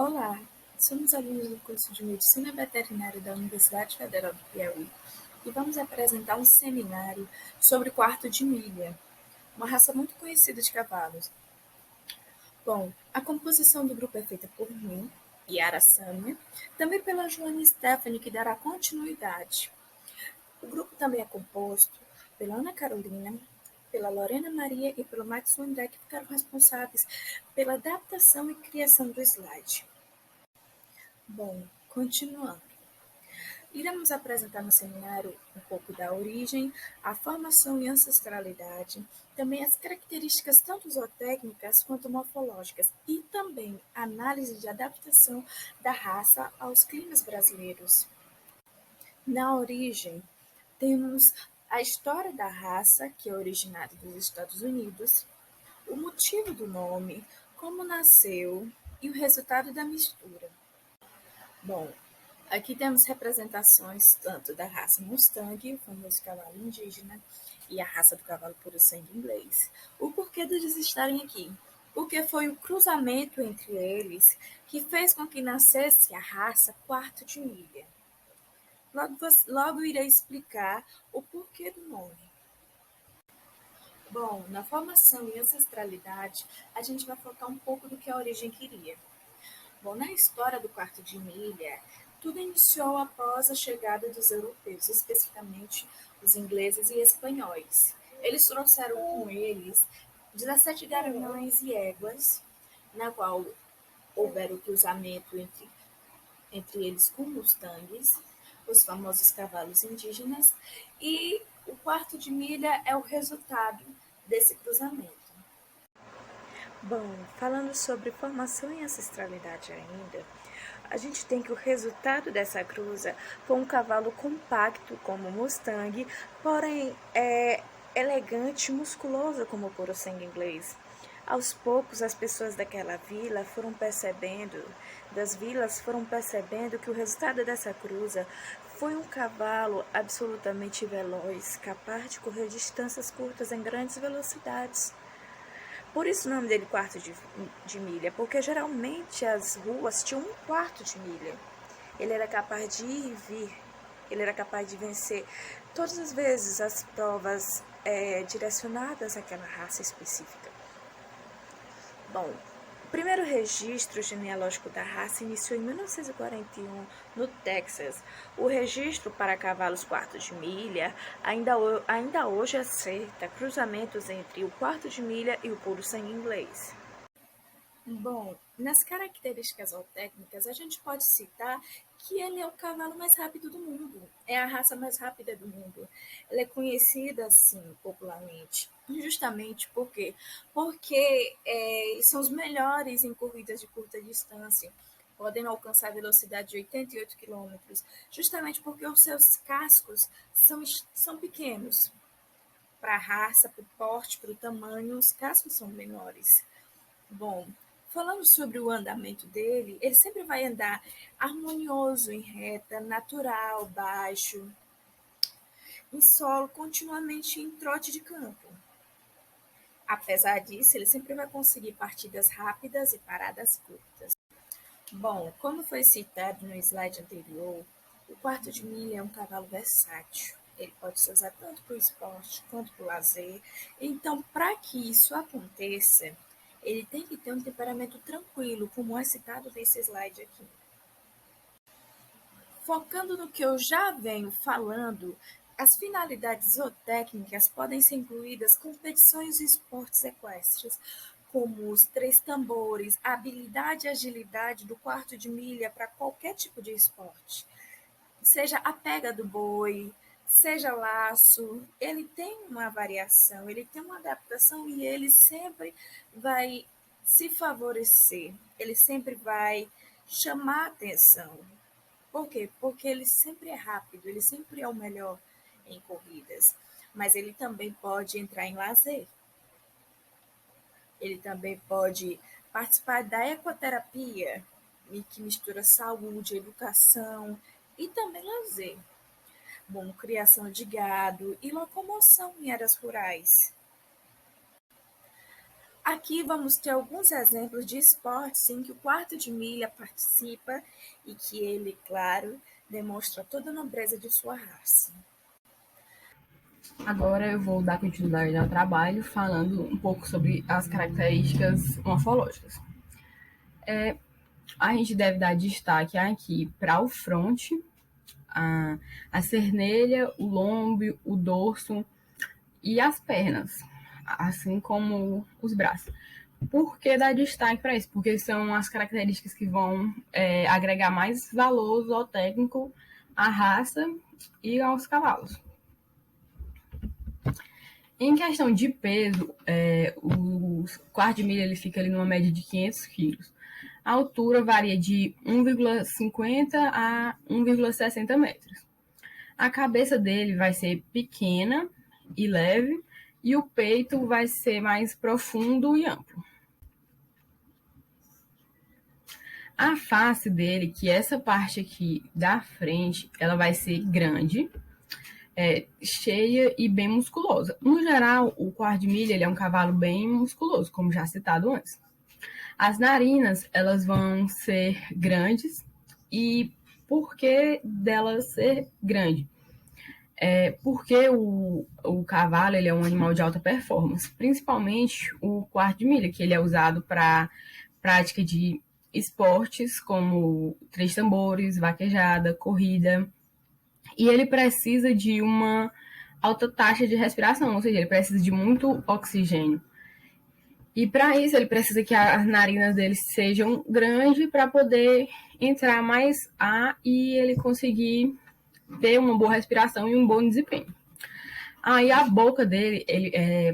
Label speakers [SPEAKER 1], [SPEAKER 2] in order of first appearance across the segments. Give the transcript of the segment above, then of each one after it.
[SPEAKER 1] Olá, somos alunos do curso de Medicina Veterinária da Universidade Federal do Piauí e vamos apresentar um seminário sobre o quarto de milha, uma raça muito conhecida de cavalos. Bom, a composição do grupo é feita por mim, Yara Sâmia, também pela Joana Stephanie, que dará continuidade. O grupo também é composto pela Ana Carolina, pela Lorena Maria e pelo Max André, que ficaram responsáveis pela adaptação e criação do slide. Bom, continuando. Iremos apresentar no seminário um pouco da origem, a formação e ancestralidade, também as características tanto zootécnicas quanto morfológicas e também a análise de adaptação da raça aos climas brasileiros. Na origem, temos a história da raça, que é originária dos Estados Unidos, o motivo do nome, como nasceu e o resultado da mistura. Bom, aqui temos representações tanto da raça Mustang, o famoso cavalo indígena, e a raça do cavalo puro sangue inglês. O porquê deles estarem aqui? Porque foi o cruzamento entre eles que fez com que nascesse a raça quarto de milha. Logo irei explicar o porquê do nome. Bom, na formação e ancestralidade, a gente vai focar um pouco do que a origem queria. Bom, na história do quarto de milha, tudo iniciou após a chegada dos europeus, especificamente os ingleses e espanhóis. Eles trouxeram com eles 17 garanhões e éguas, na qual houveram o cruzamento entre eles com mustangues, os famosos cavalos indígenas, e o quarto de milha é o resultado desse cruzamento. Bom, falando sobre formação e ancestralidade ainda, a gente tem que o resultado dessa cruza foi um cavalo compacto como o Mustang, porém elegante e musculoso como o puro sangue inglês. Aos poucos, as pessoas daquela vila das vilas foram percebendo que o resultado dessa cruza foi um cavalo absolutamente veloz, capaz de correr distâncias curtas em grandes velocidades. Por isso o nome dele quarto de milha, porque geralmente as ruas tinham um quarto de milha. Ele era capaz de ir e vir, ele era capaz de vencer todas as vezes as provas direcionadas àquela raça específica. Bom, o primeiro registro genealógico da raça iniciou em 1941 no Texas. O registro para cavalos quarto de milha ainda hoje aceita cruzamentos entre o quarto de milha e o puro sangue inglês. Bom, nas características zootécnicas, a gente pode citar que ele é o cavalo mais rápido do mundo, é a raça mais rápida do mundo. Ela é conhecida assim popularmente, justamente porque são os melhores em corridas de curta distância, podem alcançar velocidade de 88 quilômetros, justamente porque os seus cascos são pequenos. Para a raça, para o porte, para o tamanho, os cascos são menores. Bom, falando sobre o andamento dele, ele sempre vai andar harmonioso em reta, natural, baixo, em solo, continuamente em trote de campo. Apesar disso, ele sempre vai conseguir partidas rápidas e paradas curtas. Bom, como foi citado no slide anterior, o quarto de milha é um cavalo versátil. Ele pode ser usado tanto para o esporte quanto para o lazer. Então, para que isso aconteça, ele tem que ter um temperamento tranquilo, como é citado nesse slide aqui. Focando no que eu já venho falando, as finalidades zootécnicas podem ser incluídas competições e esportes equestres, como os 3 tambores, a habilidade e agilidade do quarto de milha para qualquer tipo de esporte. Seja a pega do boi, seja laço, ele tem uma variação, ele tem uma adaptação e ele sempre vai se favorecer, ele sempre vai chamar atenção. Por quê? Porque ele sempre é rápido, ele sempre é o melhor em corridas, mas ele também pode entrar em lazer. Ele também pode participar da ecoterapia, que mistura saúde, educação e também lazer. Bom, criação de gado e locomoção em áreas rurais. Aqui vamos ter alguns exemplos de esportes em que o quarto de milha participa e que ele, claro, demonstra toda a nobreza de sua raça.
[SPEAKER 2] Agora eu vou dar continuidade ao trabalho falando um pouco sobre as características morfológicas. A gente deve dar destaque aqui para o fronte, a cernelha, o lombo, o dorso e as pernas, assim como os braços. Por que dar destaque para isso? Porque são as características que vão agregar mais valor zootécnico à raça e aos cavalos. Em questão de peso, o quarto de milha ele fica ali numa média de 500 quilos. A altura varia de 1,50 a 1,60 metros. A cabeça dele vai ser pequena e leve, e o peito vai ser mais profundo e amplo. A face dele, que é essa parte aqui da frente, ela vai ser grande, cheia e bem musculosa. No geral, o quarto de milha ele é um cavalo bem musculoso, como já citado antes. As narinas, elas vão ser grandes. E por que delas ser grande? Porque o cavalo ele é um animal de alta performance, principalmente o quarto de milha, que ele é usado para prática de esportes como três tambores, vaquejada, corrida. E ele precisa de uma alta taxa de respiração, ou seja, ele precisa de muito oxigênio. E para isso ele precisa que as narinas dele sejam grandes para poder entrar mais ar e ele conseguir ter uma boa respiração e um bom desempenho. Aí a boca dele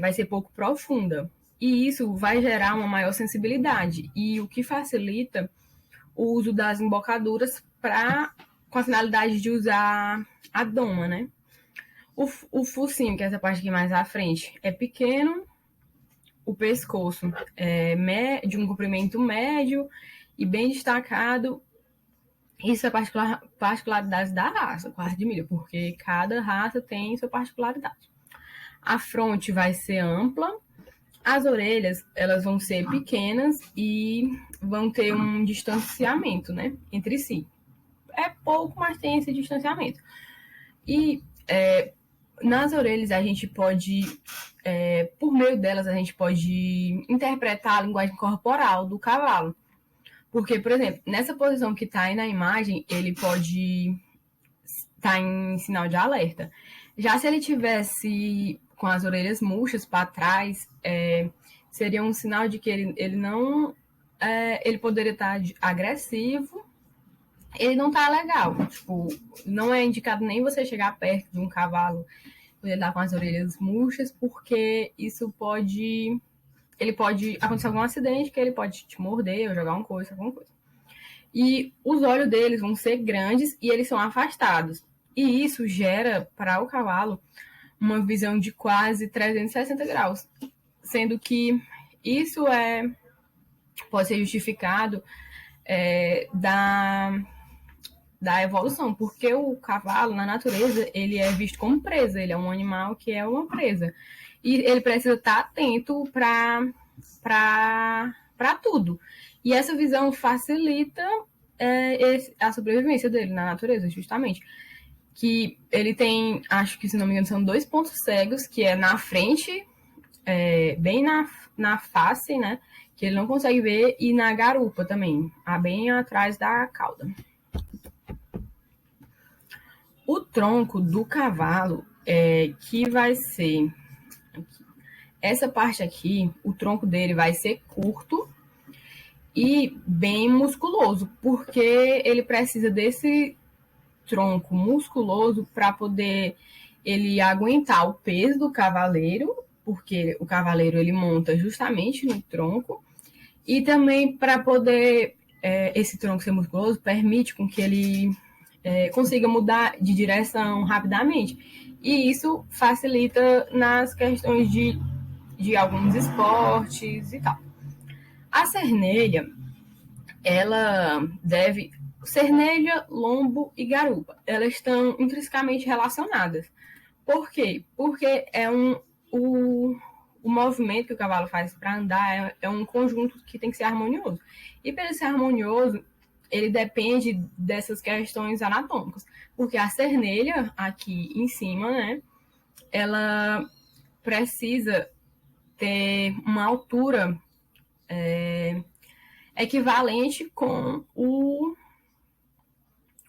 [SPEAKER 2] vai ser pouco profunda e isso vai gerar uma maior sensibilidade e o que facilita o uso das embocaduras com a finalidade de usar a doma, né? O focinho, que é essa parte aqui mais à frente, é pequeno. O pescoço é de um comprimento médio e bem destacado. Isso é particularidade da raça, quarto de milha, porque cada raça tem sua particularidade. A fronte vai ser ampla, as orelhas elas vão ser pequenas e vão ter um distanciamento, né, entre si. É pouco, mas tem esse distanciamento. E nas orelhas a gente pode, por meio delas, a gente pode interpretar a linguagem corporal do cavalo. Porque, por exemplo, nessa posição que está aí na imagem, ele pode estar em sinal de alerta. Já se ele tivesse com as orelhas murchas para trás, seria um sinal de que ele não... ele poderia estar agressivo, ele não tá legal. Tipo, não é indicado nem você chegar perto de um cavalo quando ele tá com as orelhas murchas, porque isso pode... ele pode acontecer algum acidente, que ele pode te morder ou jogar uma coisa, alguma coisa. E os olhos deles vão ser grandes e eles são afastados. E isso gera para o cavalo uma visão de quase 360 graus. Sendo que isso pode ser justificado da evolução, porque o cavalo, na natureza, ele é visto como presa, ele é um animal que é uma presa. E ele precisa estar atento para tudo. E essa visão facilita a sobrevivência dele na natureza, justamente. Que ele tem, acho que se não me engano, são 2 pontos cegos, que é na frente, bem na face, né? Que ele não consegue ver, e na garupa também, bem atrás da cauda. O tronco do cavalo, que vai ser... essa parte aqui, o tronco dele vai ser curto e bem musculoso, porque ele precisa desse tronco musculoso para poder ele aguentar o peso do cavaleiro, porque o cavaleiro ele monta justamente no tronco, e também para poder esse tronco ser musculoso permite com que ele consiga mudar de direção rapidamente. E isso facilita nas questões de alguns esportes e tal. A cernelha, ela deve... cernelha, lombo e garupa, elas estão intrinsecamente relacionadas. Por quê? Porque o movimento que o cavalo faz para andar é um conjunto que tem que ser harmonioso. E para ele ser harmonioso, ele depende dessas questões anatômicas. Porque a cernelha, aqui em cima, né, ela precisa ter uma altura equivalente com o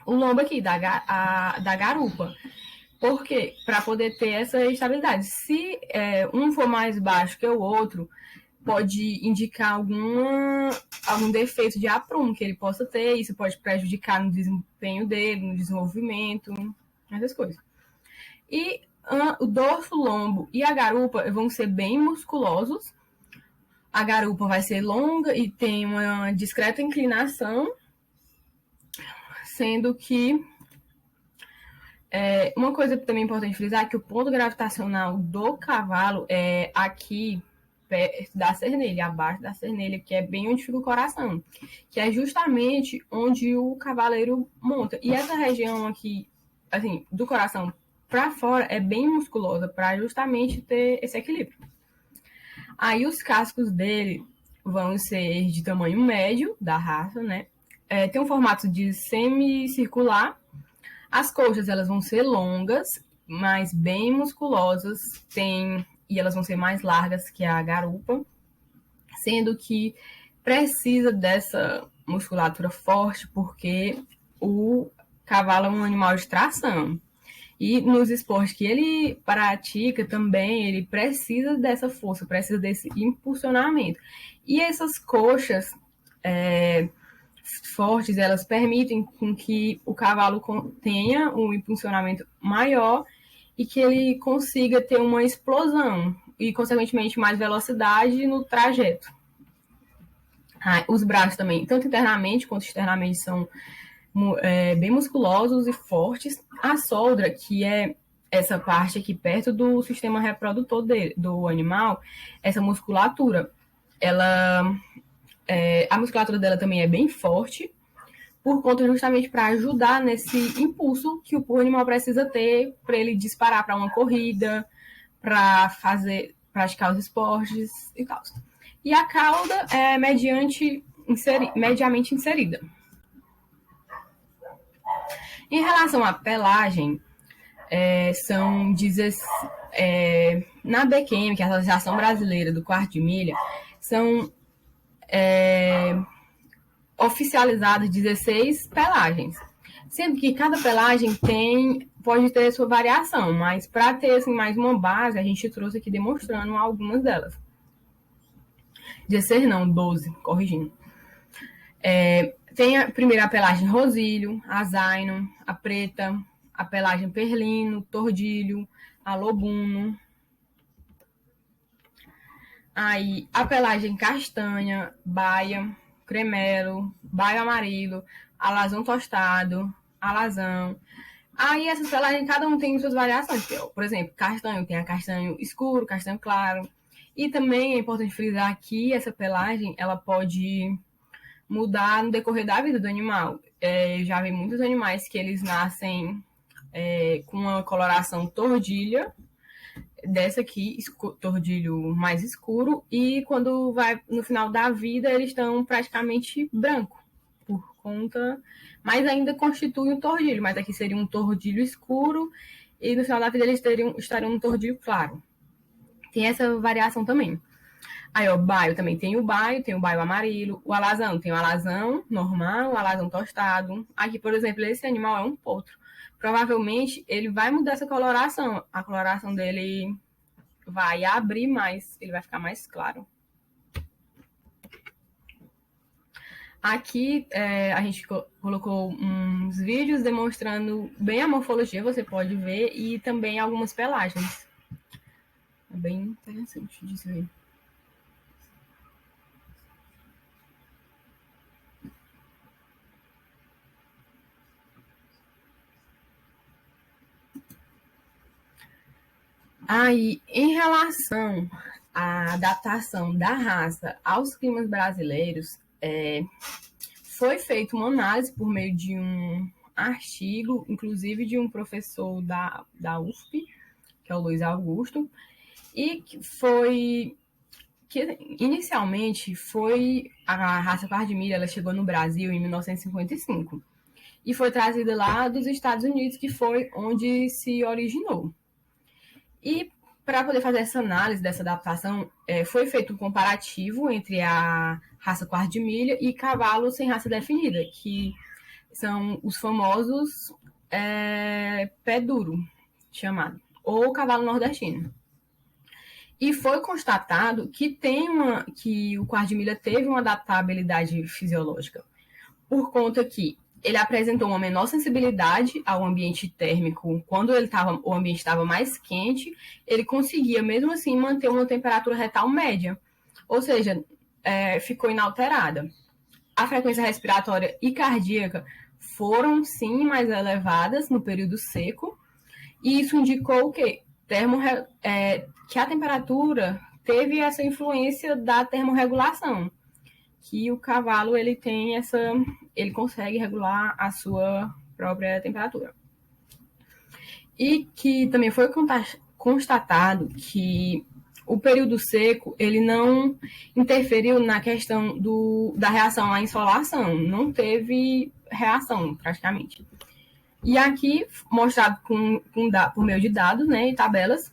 [SPEAKER 2] lombo aqui da garupa. Por quê? Para poder ter essa estabilidade. Se um for mais baixo que o outro, pode indicar algum defeito de aprumo que ele possa ter. Isso pode prejudicar no desempenho dele, no desenvolvimento, essas coisas. E o dorso, o lombo e a garupa vão ser bem musculosos. A garupa vai ser longa e tem uma discreta inclinação, sendo que uma coisa também importante frisar é que o ponto gravitacional do cavalo é aqui perto da cernelha, abaixo da cernelha, que é bem onde fica o coração, que é justamente onde o cavaleiro monta. E essa região aqui, assim, do coração para fora é bem musculosa para justamente ter esse equilíbrio. Aí os cascos dele vão ser de tamanho médio da raça, né? Tem um formato de semicircular. As coxas elas vão ser longas, mas bem musculosas, e elas vão ser mais largas que a garupa, sendo que precisa dessa musculatura forte porque o cavalo é um animal de tração. E nos esportes que ele pratica também, ele precisa dessa força, precisa desse impulsionamento. E essas coxas fortes, elas permitem com que o cavalo tenha um impulsionamento maior e que ele consiga ter uma explosão e, consequentemente, mais velocidade no trajeto. Os braços também, tanto internamente quanto externamente, são bem musculosos e fortes. A soldra, que é essa parte aqui perto do sistema reprodutor do animal, essa musculatura, a musculatura dela também é bem forte, por conta justamente para ajudar nesse impulso que o animal precisa ter para ele disparar para uma corrida, para praticar os esportes e tal. E a cauda é mediamente inserida. Em relação à pelagem, na BQM, que é a Associação Brasileira do Quarto de Milha, são oficializadas 16 pelagens, sendo que cada pelagem pode ter sua variação, mas para ter assim, mais uma base, a gente trouxe aqui demonstrando algumas delas. 16 não, 12, corrigindo. Tem a primeira pelagem Rosílio, a Zaino, a Preta, a pelagem Perlino, Tordilho, a Lobuno. Aí a pelagem Castanha, Baia, Cremelo, Baio Amarelo, Alazão Tostado, Alazão. Aí essas pelagens, cada um tem suas variações. Por exemplo, castanho tem a castanho escuro, castanho claro. E também é importante frisar que essa pelagem, ela pode mudar no decorrer da vida do animal. Já vi muitos animais que eles nascem com uma coloração tordilha, dessa aqui, tordilho mais escuro, e quando vai no final da vida, eles estão praticamente branco, por conta, mas ainda constitui um tordilho, mas aqui seria um tordilho escuro, e no final da vida eles estariam um tordilho claro. Tem essa variação também. Aí, o baio também tem o baio amarelo, o alazão tem o alazão normal, o alazão tostado. Aqui, por exemplo, esse animal é um potro. Provavelmente ele vai mudar essa coloração. A coloração dele vai abrir mais, ele vai ficar mais claro. Aqui a gente colocou uns vídeos demonstrando bem a morfologia, você pode ver, e também algumas pelagens. É bem interessante de se ver. Aí, em relação à adaptação da raça aos climas brasileiros, foi feita uma análise por meio de um artigo, inclusive de um professor da USP, que é o Luiz Augusto, e que inicialmente foi a raça quarta milha, ela chegou no Brasil em 1955 e foi trazida lá dos Estados Unidos, que foi onde se originou. E para poder fazer essa análise dessa adaptação, foi feito um comparativo entre a raça quarta de milha e cavalos sem raça definida, que são os famosos pé duro, chamado, ou cavalo nordestino. E foi constatado que o quarta de milha teve uma adaptabilidade fisiológica, por conta que ele apresentou uma menor sensibilidade ao ambiente térmico. Quando o ambiente estava mais quente, ele conseguia, mesmo assim, manter uma temperatura retal média. Ou seja, ficou inalterada. A frequência respiratória e cardíaca foram, sim, mais elevadas no período seco. E isso indicou o quê? Que a temperatura teve essa influência da termorregulação, que o cavalo ele consegue regular a sua própria temperatura. E que também foi constatado que o período seco ele não interferiu na questão da reação à insolação, não teve reação praticamente. E aqui, mostrado por meio de dados, né, e tabelas,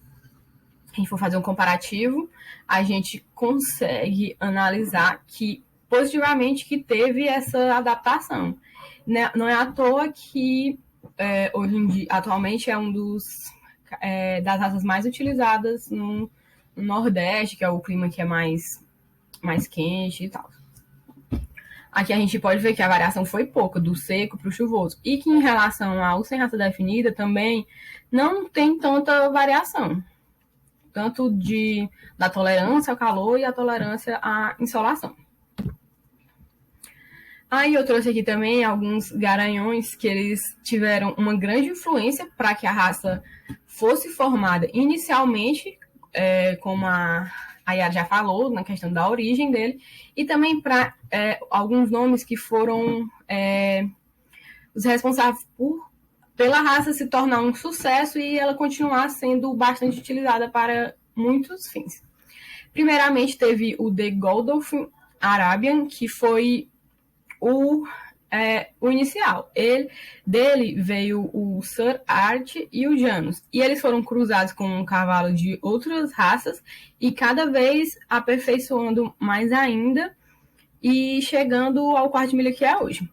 [SPEAKER 2] a gente for fazer um comparativo, a gente consegue analisar que positivamente que teve essa adaptação. Não é à toa que hoje em dia, atualmente é um das raças mais utilizadas no Nordeste, que é o clima que é mais quente e tal. Aqui a gente pode ver que a variação foi pouca, do seco para o chuvoso. E que em relação ao sem raça definida também não tem tanta variação. Tanto da tolerância ao calor e a tolerância à insolação. Aí eu trouxe aqui também alguns garanhões que eles tiveram uma grande influência para que a raça fosse formada inicialmente, como a Yara já falou, na questão da origem dele, e também para alguns nomes que foram os responsáveis pela raça se tornar um sucesso e ela continuar sendo bastante utilizada para muitos fins. Primeiramente, teve o The Godolphin Arabian, que foi o inicial. Dele veio o Sir Art e o Janus. E eles foram cruzados com um cavalo de outras raças e cada vez aperfeiçoando mais ainda e chegando ao quarto milha que é hoje.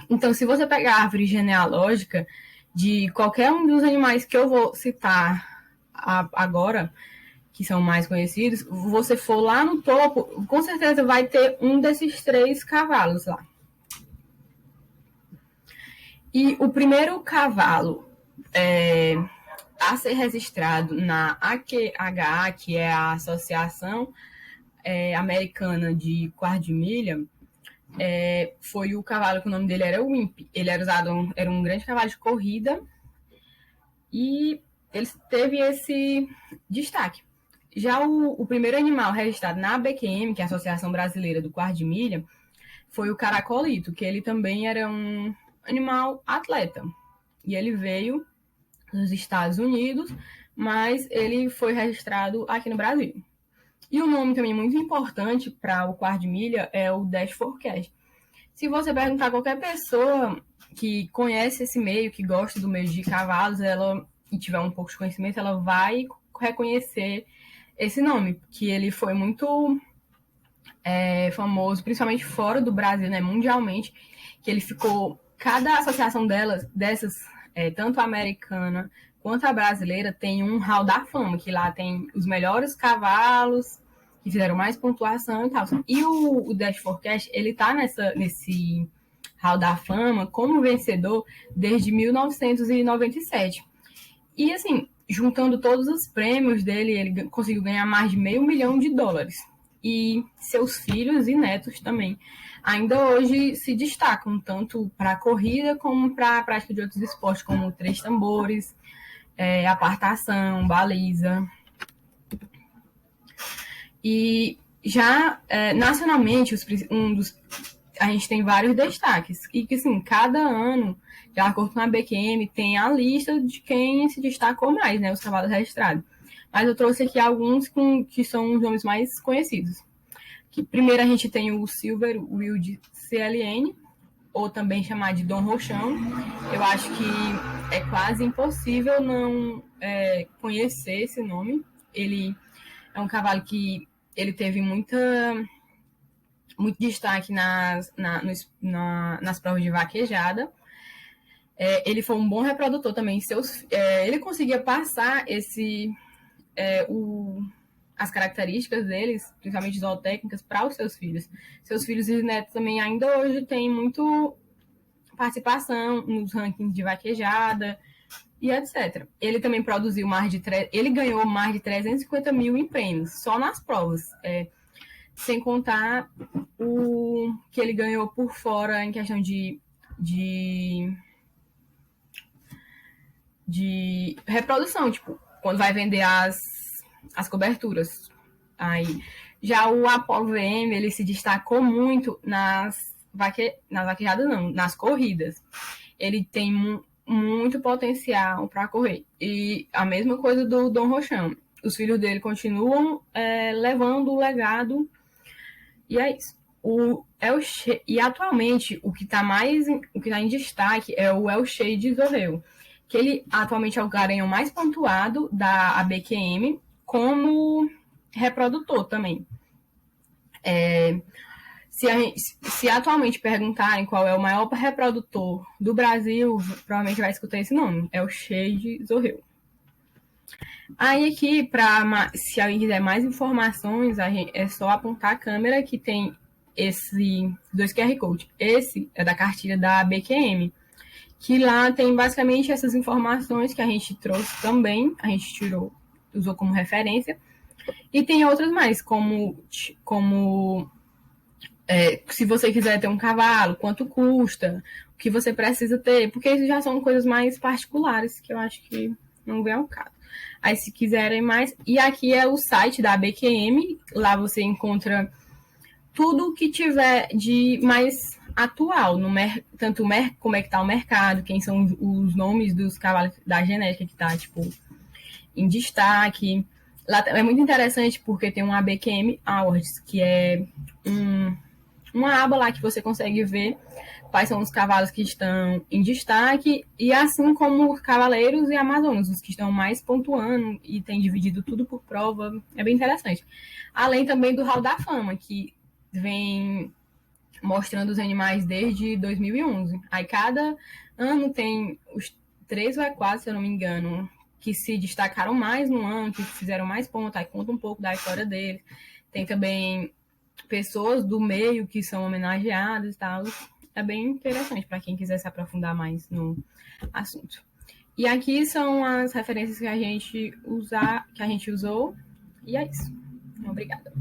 [SPEAKER 2] Então, se você pegar a árvore genealógica de qualquer um dos animais que eu vou citar agora, que são mais conhecidos, você for lá no topo, com certeza vai ter um desses 3 cavalos lá. E o primeiro cavalo a ser registrado na AQHA, que é a Associação Americana de Quarto de Milha, foi o cavalo que o nome dele era Wimp. Ele era um grande cavalo de corrida e ele teve esse destaque. Já o primeiro animal registrado na ABQM, que é a Associação Brasileira do Quarto de Milha, foi o caracolito, que ele também era um animal atleta. E ele veio dos Estados Unidos, mas ele foi registrado aqui no Brasil. E um nome também muito importante para o quarto de milha é o Dash Forecast. Se você perguntar a qualquer pessoa que conhece esse meio, que gosta do meio de cavalos, e tiver um pouco de conhecimento, ela vai reconhecer esse nome, que ele foi muito famoso, principalmente fora do Brasil, né, mundialmente, que ele ficou... Cada associação dessas, tanto a americana quanto a brasileira, tem um hall da fama, que lá tem os melhores cavalos, que fizeram mais pontuação e tal. E o Dash Forecast, ele tá nesse hall da fama como vencedor desde 1997. E, assim, juntando todos os prêmios dele, ele conseguiu ganhar mais de $500 milhão. E seus filhos e netos também ainda hoje se destacam, tanto para a corrida como para a prática de outros esportes, como 3 tambores, apartação, baliza. E já nacionalmente, a gente tem vários destaques. E que, assim, cada ano, de acordo com a BQM, tem a lista de quem se destacou mais, né? Os cavalos registrados. mas eu trouxe aqui alguns que são os nomes mais conhecidos. Que, primeiro a gente tem o Silver Wild CLN, ou também chamado de Dom Rochão. Eu acho que é quase impossível não conhecer esse nome. Ele é um cavalo que ele teve muito destaque nas provas de vaquejada. Ele foi um bom reprodutor também. Ele conseguia passar as características deles, principalmente zootécnicas, para os seus filhos. Seus filhos e netos também ainda hoje têm muito participação nos rankings de vaquejada e etc. Ele também produziu ele ganhou mais de 350 mil em prêmios, só nas provas. Sem contar o que ele ganhou por fora em questão de reprodução, tipo, quando vai vender as coberturas. Aí, já o Apollo VM, ele se destacou muito nas vaquejadas, não, nas corridas. Ele tem muito potencial para correr. E a mesma coisa do Dom Rochão. Os filhos dele continuam levando o legado. E é isso. E atualmente, o que está em destaque é o El Shade Zorreu, que ele atualmente é o garanhão mais pontuado da ABQM como reprodutor também. Se atualmente perguntarem qual é o maior reprodutor do Brasil, provavelmente vai escutar esse nome, é o Shade Zorreu. Aí aqui, se alguém quiser mais informações, é só apontar a câmera que tem esses 2 QR Code. Esse é da cartilha da ABQM, que lá tem basicamente essas informações que a gente trouxe também, a gente usou como referência, e tem outras mais, como se você quiser ter um cavalo, quanto custa, o que você precisa ter, porque isso já são coisas mais particulares, que eu acho que não vem ao caso. Aí, se quiserem mais... E aqui é o site da ABQM, lá você encontra tudo que tiver de mais atual, tanto como é que está o mercado, quem são os nomes dos cavalos da genética que está, tipo, em destaque. Lá é muito interessante porque tem um ABQM Awards, que é uma aba lá que você consegue ver quais são os cavalos que estão em destaque, e assim como os cavaleiros e amazonas, os que estão mais pontuando, e tem dividido tudo por prova, é bem interessante. Além também do Hall da Fama, que vem mostrando os animais desde 2011. Aí cada ano tem os 3 ou 4, se eu não me engano, que se destacaram mais no ano, que fizeram mais pontos, aí conta um pouco da história deles. Tem também pessoas do meio que são homenageadas e tal. É bem interessante para quem quiser se aprofundar mais no assunto. E aqui são as referências que a gente usou. E é isso. Obrigada.